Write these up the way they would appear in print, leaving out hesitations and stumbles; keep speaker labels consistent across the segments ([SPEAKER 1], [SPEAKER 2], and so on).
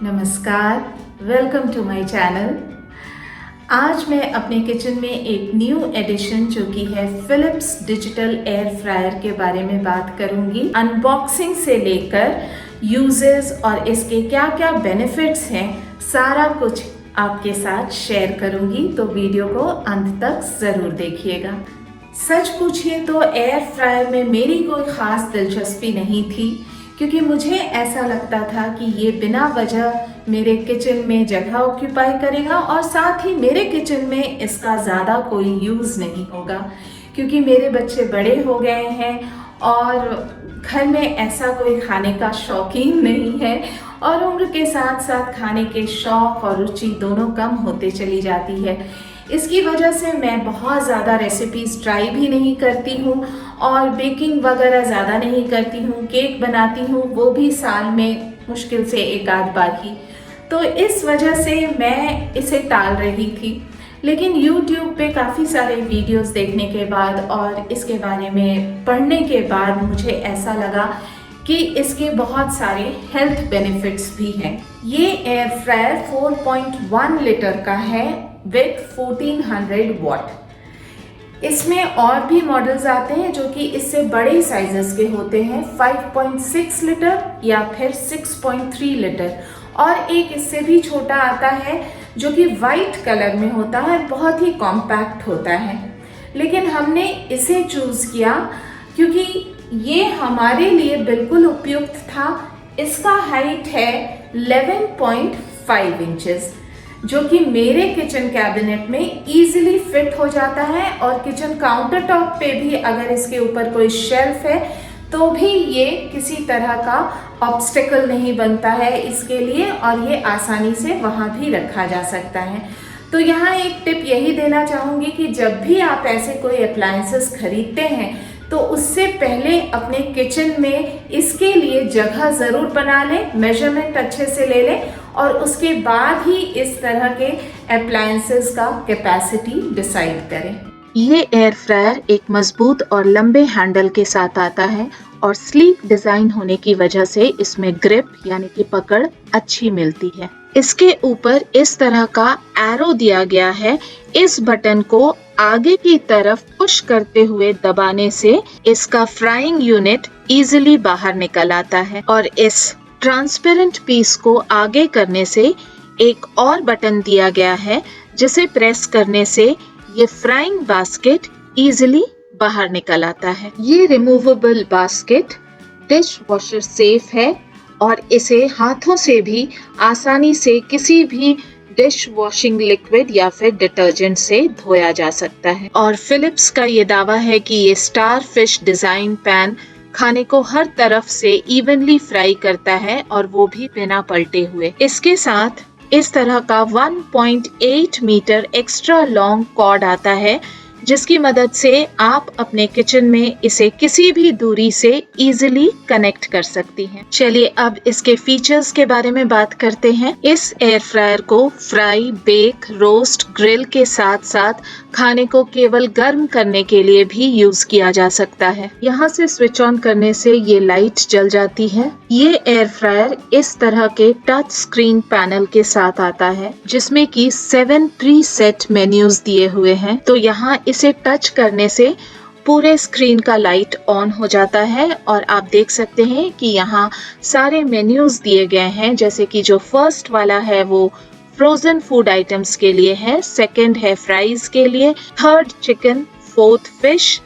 [SPEAKER 1] नमस्कार, welcome to my channel. आज मैं अपने किचन में एक न्यू एडिशन जो कि है फिलिप्स डिजिटल एयर फ्रायर के बारे में बात करूंगी। अनबॉक्सिंग से लेकर यूजेस और इसके क्या क्या बेनिफिट्स हैं, सारा कुछ आपके साथ शेयर करूंगी, तो वीडियो को अंत तक ज़रूर देखिएगा। सच पूछिए तो एयर फ्रायर में मेरी कोई ख़ास दिलचस्पी नहीं थी, क्योंकि मुझे ऐसा लगता था कि ये बिना वजह मेरे किचन में जगह ऑक्यूपाई करेगा और साथ ही मेरे किचन में इसका ज़्यादा कोई यूज़ नहीं होगा, क्योंकि मेरे बच्चे बड़े हो गए हैं और घर में ऐसा कोई खाने का शौकीन नहीं है और उम्र के साथ साथ खाने के शौक़ और रुचि दोनों कम होते चली जाती है। इसकी वजह से मैं बहुत ज़्यादा रेसिपीज़ ट्राई भी नहीं करती हूँ और बेकिंग वगैरह ज़्यादा नहीं करती हूँ। केक बनाती हूँ वो भी साल में मुश्किल से एक आध बार ही, तो इस वजह से मैं इसे टाल रही थी। लेकिन YouTube पे काफ़ी सारे वीडियोस देखने के बाद और इसके बारे में पढ़ने के बाद मुझे ऐसा लगा कि इसके बहुत सारे हेल्थ बेनिफिट्स भी हैं। ये एयर फ्रायर 4.1 लीटर का है विथ 1400 वॉट। इसमें और भी मॉडल्स आते हैं जो कि इससे बड़े साइजेस के होते हैं, 5.6 लीटर या फिर 6.3 लीटर, और एक इससे भी छोटा आता है जो कि वाइट कलर में होता है, बहुत ही कॉम्पैक्ट होता है। लेकिन हमने इसे चूज़ किया क्योंकि ये हमारे लिए बिल्कुल उपयुक्त था। इसका हाइट है 11.5 इंचेस, जो कि मेरे किचन कैबिनेट में इजीली फिट हो जाता है और किचन काउंटर टॉप पे भी अगर इसके ऊपर कोई शेल्फ है तो भी ये किसी तरह का ऑब्स्टेकल नहीं बनता है इसके लिए, और ये आसानी से वहाँ भी रखा जा सकता है। तो यहाँ एक टिप यही देना चाहूँगी कि जब भी आप ऐसे कोई अप्लायंसेस खरीदते हैं तो उससे पहले अपने किचन में इसके लिए जगह ज़रूर बना लें, मेजरमेंट अच्छे से ले लें और उसके बाद ही इस तरह के अप्लायंसेस का कैपेसिटी डिसाइड करें।
[SPEAKER 2] ये एयर फ्रायर एक मजबूत और लंबे हैंडल के साथ आता है और स्लीक डिजाइन होने की वजह से इसमें ग्रिप यानी कि पकड़ अच्छी मिलती है। इसके ऊपर इस तरह का एरो दिया गया है। इस बटन को आगे की तरफ पुश करते हुए दबाने से इसका फ्राइंग यूनिट इजीली बाहर निकल आता है, और इस ट्रांसपेरेंट पीस को आगे करने से एक और बटन दिया गया है जिसे प्रेस करने से ये फ्राइंग बास्केट इजीली बाहर निकल आता है। ये removable basket dish washer safe है और इसे हाथों से भी आसानी से किसी भी डिश वॉशिंग लिक्विड या फिर डिटर्जेंट से धोया जा सकता है। और फिलिप्स का ये दावा है कि ये स्टार फिश डिजाइन पैन खाने को हर तरफ से इवनली फ्राई करता है और वो भी बिना पलटे हुए। इसके साथ इस तरह का 1.8 मीटर एक्स्ट्रा लॉन्ग कॉर्ड आता है, जिसकी मदद से आप अपने किचन में इसे किसी भी दूरी से इजीली कनेक्ट कर सकती हैं। चलिए अब इसके फीचर्स के बारे में बात करते हैं। इस एयर फ्रायर को फ्राई, बेक, रोस्ट, ग्रिल के साथ साथ खाने को केवल गर्म करने के लिए भी यूज किया जा सकता है। यहाँ से स्विच ऑन करने से ये लाइट जल जाती है। ये एयर फ्रायर इस तरह के टच स्क्रीन पैनल के साथ आता है जिसमें कि 7 प्रीसेट मेन्यूज दिए हुए हैं। तो यहाँ इसे टच करने से पूरे स्क्रीन का लाइट ऑन हो जाता है और आप देख सकते हैं कि यहाँ सारे मेन्यूज दिए गए हैं, जैसे कि जो फर्स्ट वाला है वो फ्रोजन फूड आइटम्स के लिए है, सेकंड है फ्राइज के लिए, third chicken, fourth fish,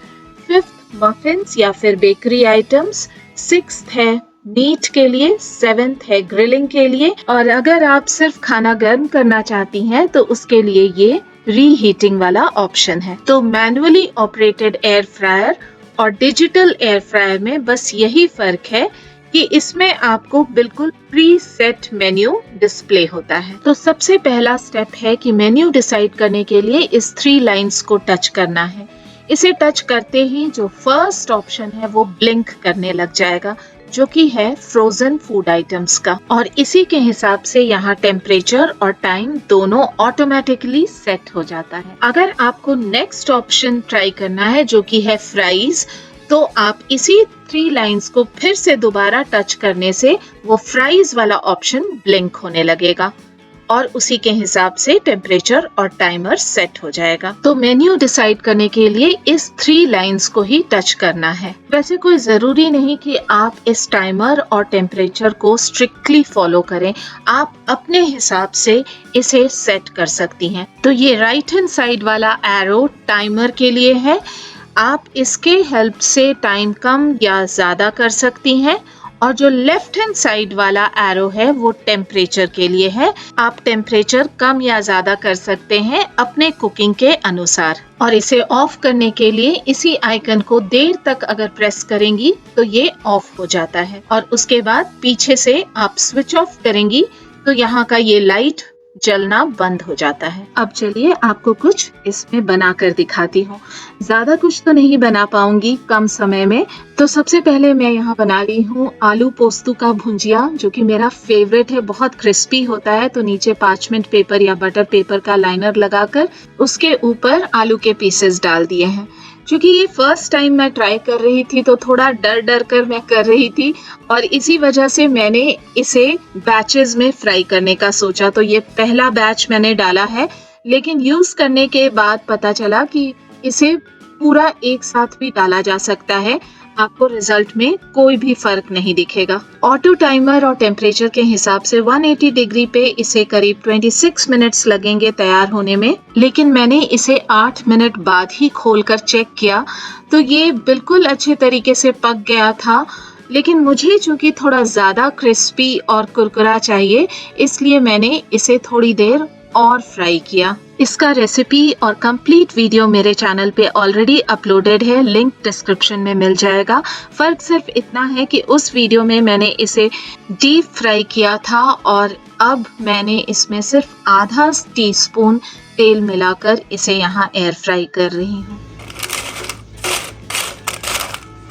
[SPEAKER 2] fifth muffins या फिर बेकरी आइटम्स, सिक्स्थ है मीट के लिए, सेवेंथ है ग्रिलिंग के लिए, और अगर आप सिर्फ खाना गर्म करना चाहती हैं तो उसके लिए ये रीहीटिंग वाला ऑप्शन है। तो मैनुअली ऑपरेटेड एयर फ्रायर और डिजिटल एयर फ्रायर में बस यही फर्क है कि इसमें आपको बिल्कुल प्री सेट मेन्यू डिस्प्ले होता है। तो सबसे पहला स्टेप है कि मेन्यू डिसाइड करने के लिए इस 3 लाइंस को टच करना है। इसे टच करते ही जो फर्स्ट ऑप्शन है वो ब्लिंक करने लग जाएगा, जो कि है फ्रोजन फूड आइटम्स का, और इसी के हिसाब से यहाँ टेम्परेचर और टाइम दोनों ऑटोमेटिकली सेट हो जाता है। अगर आपको नेक्स्ट ऑप्शन ट्राई करना है जो कि है फ्राइज, तो आप इसी 3 लाइंस को फिर से दोबारा टच करने से वो फ्राइज वाला ऑप्शन ब्लिंक होने लगेगा और उसी के हिसाब से टेम्परेचर और टाइमर सेट हो जाएगा। तो मेन्यू डिसाइड करने के लिए इस 3 लाइंस को ही टच करना है। वैसे कोई जरूरी नहीं कि आप इस टाइमर और टेम्परेचर को स्ट्रिक्टली फॉलो करें, आप अपने हिसाब से इसे सेट कर सकती हैं। तो ये राइट हैंड साइड वाला एरो टाइमर के लिए है, आप इसके हेल्प से टाइम कम या ज्यादा कर सकती हैं। और जो लेफ्ट हैंड साइड वाला एरो है वो टेम्परेचर के लिए है, आप टेम्परेचर कम या ज्यादा कर सकते हैं अपने कुकिंग के अनुसार। और इसे ऑफ करने के लिए इसी आइकन को देर तक अगर प्रेस करेंगी तो ये ऑफ हो जाता है और उसके बाद पीछे से आप स्विच ऑफ करेंगी तो यहाँ का ये लाइट जलना बंद हो जाता है। अब चलिए आपको कुछ इसमें बनाकर दिखाती हूँ। ज्यादा कुछ तो नहीं बना पाऊंगी कम समय में, तो सबसे पहले मैं यहाँ बना रही हूँ आलू पोस्तू का भुंजिया, जो कि मेरा फेवरेट है। बहुत क्रिस्पी होता है। तो नीचे पार्चमेंट पेपर या बटर पेपर का लाइनर लगाकर उसके ऊपर आलू के पीसेस डाल दिए हैं। क्योंकि ये फर्स्ट टाइम मैं ट्राई कर रही थी तो थोड़ा डर कर मैं कर रही थी और इसी वजह से मैंने इसे बैचेस में फ्राई करने का सोचा। तो ये पहला बैच मैंने डाला है, लेकिन यूज करने के बाद पता चला कि इसे पूरा एक साथ भी डाला जा सकता है, आपको रिजल्ट में कोई भी फर्क नहीं दिखेगा। ऑटो टाइमर और टेम्परेचर के हिसाब से 180 डिग्री पे इसे करीब 26 मिनट्स लगेंगे तैयार होने में, लेकिन मैंने इसे 8 मिनट बाद ही खोलकर चेक किया तो ये बिल्कुल अच्छे तरीके से पक गया था। लेकिन मुझे चूंकि थोड़ा ज्यादा क्रिस्पी और कुरकुरा चाहिए, इसलिए मैंने इसे थोड़ी देर और फ्राई किया। इसका रेसिपी और कंप्लीट वीडियो मेरे चैनल पे ऑलरेडी अपलोडेड है, लिंक डिस्क्रिप्शन में मिल जाएगा। फर्क सिर्फ इतना है कि उस वीडियो में मैंने इसे डीप फ्राई किया था और अब मैंने इसमें सिर्फ आधा टीस्पून तेल मिलाकर इसे यहाँ एयर फ्राई कर रही हूँ।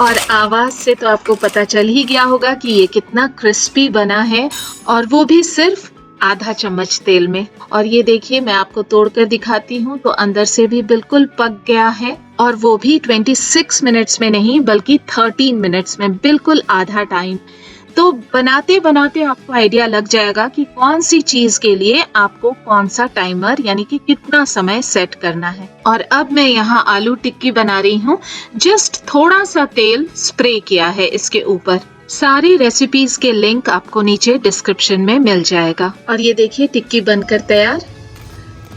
[SPEAKER 2] और आवाज से तो आपको पता चल ही गया होगा कि ये कितना क्रिस्पी बना है, और वो भी सिर्फ आधा चम्मच तेल में। और ये देखिए मैं आपको तोड़कर दिखाती हूँ तो अंदर से भी बिल्कुल पक गया है, और वो भी 26 मिनट्स में नहीं बल्कि 13 मिनट्स में, बिल्कुल आधा टाइम। तो बनाते बनाते आपको आइडिया लग जाएगा कि कौन सी चीज के लिए आपको कौन सा टाइमर यानी कि कितना समय सेट करना है। और अब मैं यहाँ आलू टिक्की बना रही हूँ। जस्ट थोड़ा सा तेल स्प्रे किया है इसके ऊपर। सारी रेसिपीज के लिंक आपको नीचे डिस्क्रिप्शन में मिल जाएगा। और ये देखिए टिक्की बनकर तैयार,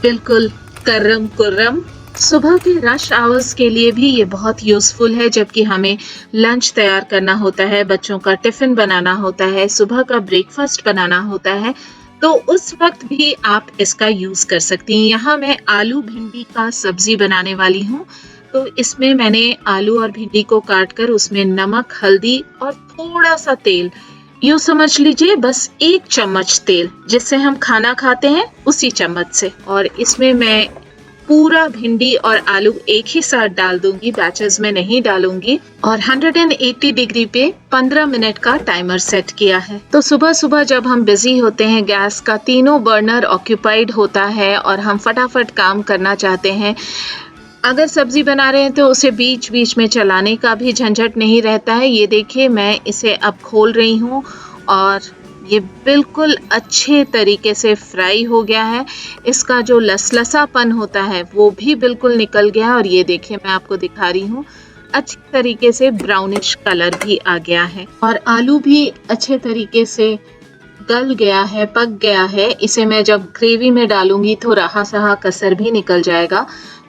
[SPEAKER 2] बिल्कुल कर्रम कुर्रम। सुबह के रश आवर्स के लिए भी ये बहुत यूजफुल है, जबकि हमें लंच तैयार करना होता है, बच्चों का टिफिन बनाना होता है, सुबह का ब्रेकफास्ट बनाना होता है, तो उस वक्त भी आप इसका यूज कर सकती हैं। यहाँ मैं आलू भिंडी का सब्जी बनाने वाली हूँ। तो इसमें मैंने आलू और भिंडी को काटकर उसमें नमक, हल्दी और थोड़ा सा तेल, यूं समझ लीजिए बस 1 चम्मच तेल, जिससे हम खाना खाते हैं उसी चम्मच से। और इसमें मैं पूरा भिंडी और आलू एक ही साथ डाल दूंगी, बैचेस में नहीं डालूंगी। और 180 डिग्री पे 15 मिनट का टाइमर सेट किया है। तो सुबह सुबह जब हम बिजी होते हैं, गैस का तीनों बर्नर ऑक्यूपाइड होता है और हम फटाफट काम करना चाहते हैं, अगर सब्जी बना रहे हैं तो उसे बीच बीच में चलाने का भी झंझट नहीं रहता है। ये देखिए मैं इसे अब खोल रही हूँ और ये बिल्कुल अच्छे तरीके से फ्राई हो गया है। इसका जो लसलसापन होता है वो भी बिल्कुल निकल गया है। और ये देखिए मैं आपको दिखा रही हूँ, अच्छी तरीके से ब्राउनिश कलर भी आ गया है और आलू भी अच्छे तरीके से गल गया है, पक गया है। इसे मैं जब ग्रेवी में डालूंगी तो रहा सहा कसर भी निकल जाएगा।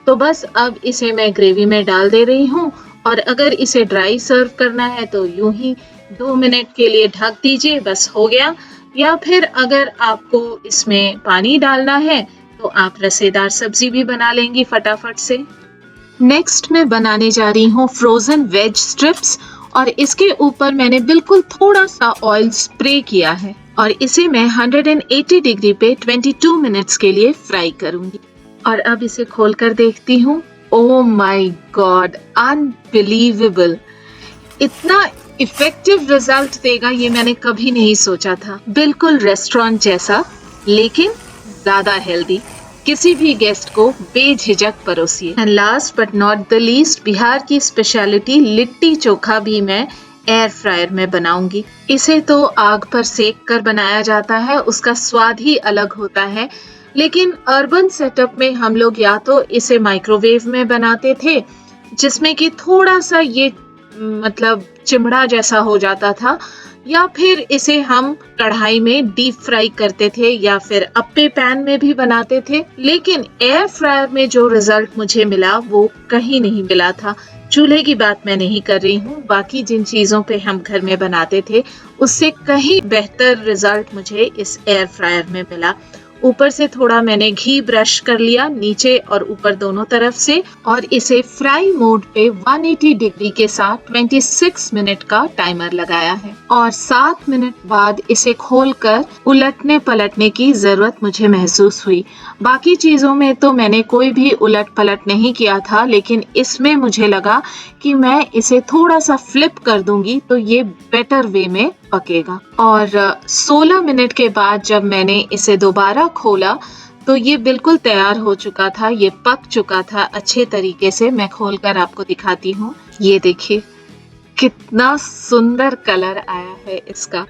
[SPEAKER 2] तो बस अब इसे मैं ग्रेवी में डाल दे रही हूँ। और अगर इसे ड्राई सर्व करना है तो यूं ही 2 मिनट के लिए ढक दीजिए, बस हो गया। या फिर अगर आपको इसमें पानी डालना है तो आप रसेदार सब्जी भी बना लेंगी फटाफट से। नेक्स्ट मैं बनाने जा रही हूँ फ्रोजन वेज स्ट्रिप्स, और इसके ऊपर मैंने बिल्कुल थोड़ा सा ऑयल स्प्रे किया है और इसे मैं 180 डिग्री पे 22 मिनट्स के लिए फ्राई करूंगी। और अब इसे खोलकर देखती हूँ। Oh my God, unbelievable! इतना इफेक्टिव रिजल्ट देगा ये मैंने कभी नहीं सोचा था। बिल्कुल रेस्टोरेंट जैसा, लेकिन ज्यादा हेल्दी। किसी भी गेस्ट को बेझिझक परोसिए। And last but not the least, Bihar की स्पेशलिटी लिट्टी चोखा भी मैं एयर फ्रायर में बनाऊंगी। इसे तो आग पर सेक कर बनाया जाता है, उसका स्वाद ही अलग होता है। लेकिन अर्बन सेटअप में हम लोग या तो इसे माइक्रोवेव में बनाते थे, जिसमें कि थोड़ा सा ये मतलब चिमड़ा जैसा हो जाता था, या फिर इसे हम कढ़ाई में डीप फ्राई करते थे, या फिर अप्पे पैन में भी बनाते थे। लेकिन एयर फ्रायर में जो रिजल्ट मुझे मिला वो कहीं नहीं मिला था। चूल्हे की बात मैं नहीं कर रही हूँ, बाकी जिन चीजों पे हम घर में बनाते थे उससे कहीं बेहतर रिजल्ट मुझे इस एयर फ्रायर में मिला। ऊपर से थोड़ा मैंने घी ब्रश कर लिया, नीचे और ऊपर दोनों तरफ से, और इसे फ्राई मोड पे 180 डिग्री के साथ 26 मिनट का टाइमर लगाया है। और 7 मिनट बाद इसे खोलकर उलटने पलटने की जरूरत मुझे महसूस हुई। बाकी चीजों में तो मैंने कोई भी उलट पलट नहीं किया था, लेकिन इसमें मुझे लगा कि मैं इसे थोड़ा सा फ्लिप कर दूंगी तो ये बेटर वे में पकेगा। और 16 मिनट के बाद जब मैंने इसे दोबारा खोला तो ये बिल्कुल तैयार हो चुका था, ये पक चुका था अच्छे तरीके से। मैं खोलकर आपको दिखाती हूँ। ये देखिए कितना सुंदर कलर आया है इसका,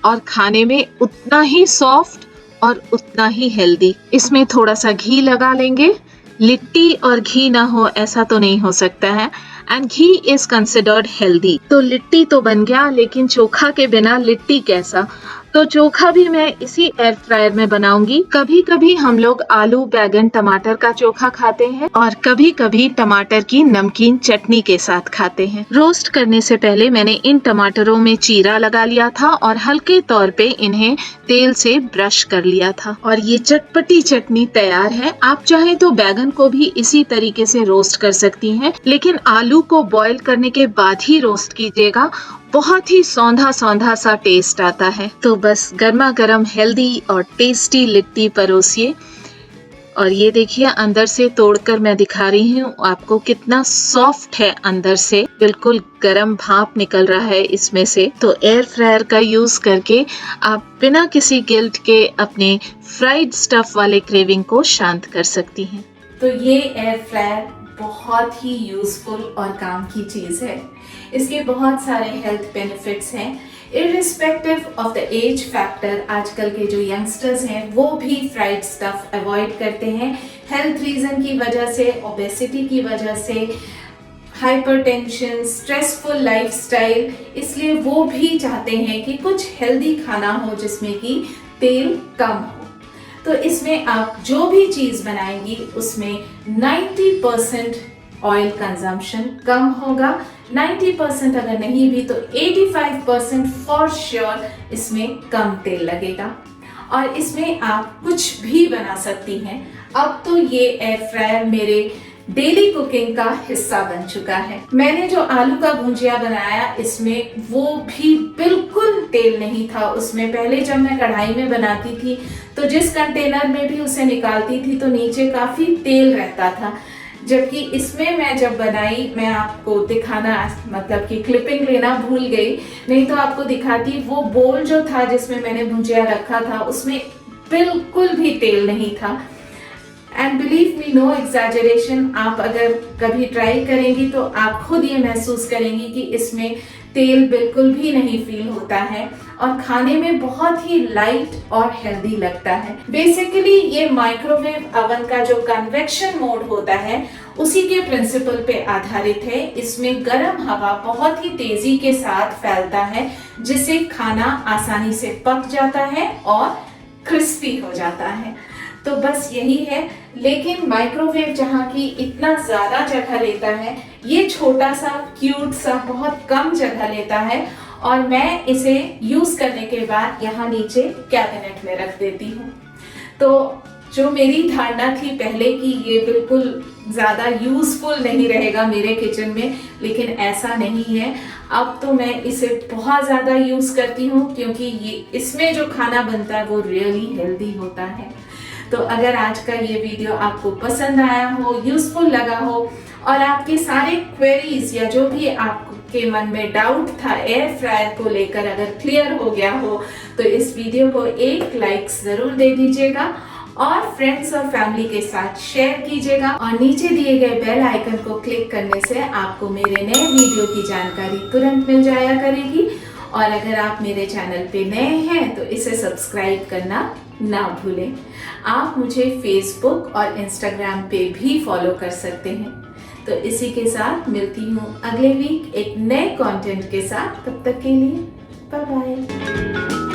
[SPEAKER 2] और खाने में उतना ही सॉफ्ट और उतना ही हेल्दी। इसमें थोड़ा सा घी लगा लेंगे। लिट्टी और घी ना हो ऐसा तो नहीं हो सकता है, and ghee is considered healthy. तो लिट्टी तो बन गया, लेकिन चोखा के बिना लिट्टी कैसा? तो चोखा भी मैं इसी एयर फ्रायर में बनाऊंगी। कभी कभी हम लोग आलू बैगन टमाटर का चोखा खाते हैं, और कभी कभी टमाटर की नमकीन चटनी के साथ खाते हैं। रोस्ट करने से पहले मैंने इन टमाटरों में चीरा लगा लिया था और हल्के तौर पे इन्हें तेल से ब्रश कर लिया था, और ये चटपटी चटनी तैयार है। आप चाहें तो बैगन को भी इसी तरीके से रोस्ट कर सकती हैं, लेकिन आलू को बॉईल करने के बाद ही रोस्ट कीजिएगा, बहुत ही सौंधा सौंधा सा टेस्ट आता है। तो बस गर्मा गर्म हेल्दी और टेस्टी लिट्टी परोसिए। और ये देखिए अंदर से तोड़कर मैं दिखा रही हूँ आपको, कितना सॉफ्ट है अंदर से, बिल्कुल गर्म भाप निकल रहा है इसमें से। तो एयर फ्रायर का यूज करके आप बिना किसी गिल्ट के अपने फ्राइड स्टफ वाले क्रेविंग को शांत कर सकती हैं।
[SPEAKER 1] तो ये एयर फ्रायर बहुत ही यूजफुल और काम की चीज़ है। इसके बहुत सारे हेल्थ बेनिफिट्स हैं। Irrespective of the age factor, आजकल के जो यंगस्टर्स हैं वो भी फ्राइड स्टफ अवॉइड करते हैं, हेल्थ रीज़न की वजह से, ओबेसिटी की वजह से, हाइपरटेंशन, स्ट्रेसफुल लाइफस्टाइल। इसलिए वो भी चाहते हैं कि कुछ हेल्दी खाना हो जिसमें कि तेल कम हो। तो इसमें आप जो भी चीज़ बनाएंगी उसमें 90% ऑयल कंजम्पशन कम होगा। 90% अगर नहीं भी तो 85% फॉर श्योर इसमें कम तेल लगेगा, और इसमें आप कुछ भी बना सकती हैं। अब तो ये एयर फ्रायर मेरे डेली कुकिंग का हिस्सा बन चुका है। मैंने जो आलू का भुजिया बनाया इसमें वो भी बिल्कुल तेल नहीं था उसमें। पहले जब मैं कढ़ाई में बनाती थी तो जिस कंटेनर में भी उसे निकालती थी तो नीचे काफी तेल रहता था, जबकि इसमें मैं जब बनाई, मैं आपको दिखाना मतलब कि क्लिपिंग लेना भूल गई, नहीं तो आपको दिखाती। वो बोल जो था जिसमें मैंने भुजिया रखा था उसमें बिल्कुल भी तेल नहीं था। And believe me, no exaggeration, आप अगर कभी ट्राई करेंगी तो आप खुद ये महसूस करेंगी कि इसमें तेल बिल्कुल भी नहीं फील होता है, और खाने में बहुत ही लाइट और हेल्दी लगता है। बेसिकली ये माइक्रोवेव अवन का जो कन्वेक्शन मोड होता है उसी के प्रिंसिपल पे आधारित है। इसमें गर्म हवा बहुत ही तेजी के साथ फैलता है, जिससे खाना आसानी से पक जाता है और क्रिस्पी हो जाता है। तो बस यही है। लेकिन माइक्रोवेव जहाँ की इतना ज्यादा जगह लेता है, ये छोटा सा क्यूट सा बहुत कम जगह लेता है, और मैं इसे यूज करने के बाद यहाँ नीचे कैबिनेट में रख देती हूँ। तो जो मेरी धारणा थी पहले कि ये बिल्कुल ज्यादा यूजफुल नहीं रहेगा मेरे किचन में, लेकिन ऐसा नहीं है। अब तो मैं इसे बहुत ज्यादा यूज करती हूँ, क्योंकि ये इसमें जो खाना बनता है वो रियली हेल्दी होता है। तो अगर आज का ये वीडियो आपको पसंद आया हो, यूजफुल लगा हो, और आपके सारे क्वेरीज या जो भी आपके मन में डाउट था एयर फ्रायर को लेकर अगर क्लियर हो गया हो, तो इस वीडियो को एक लाइक जरूर दे दीजिएगा। और फ्रेंड्स और फैमिली के साथ शेयर कीजिएगा और नीचे दिए गए बेल आइकन को क्लिक करने से आपको मेरे नए वीडियो की जानकारी तुरंत मिल जाया करेगी। और अगर आप मेरे चैनल पे नए हैं तो इसे सब्सक्राइब करना ना भूलें। आप मुझे फेसबुक और इंस्टाग्राम पे भी फॉलो कर सकते हैं। तो इसी के साथ मिलती हूँ अगले वीक एक नए कंटेंट के साथ। तब तक के लिए बाय बाय।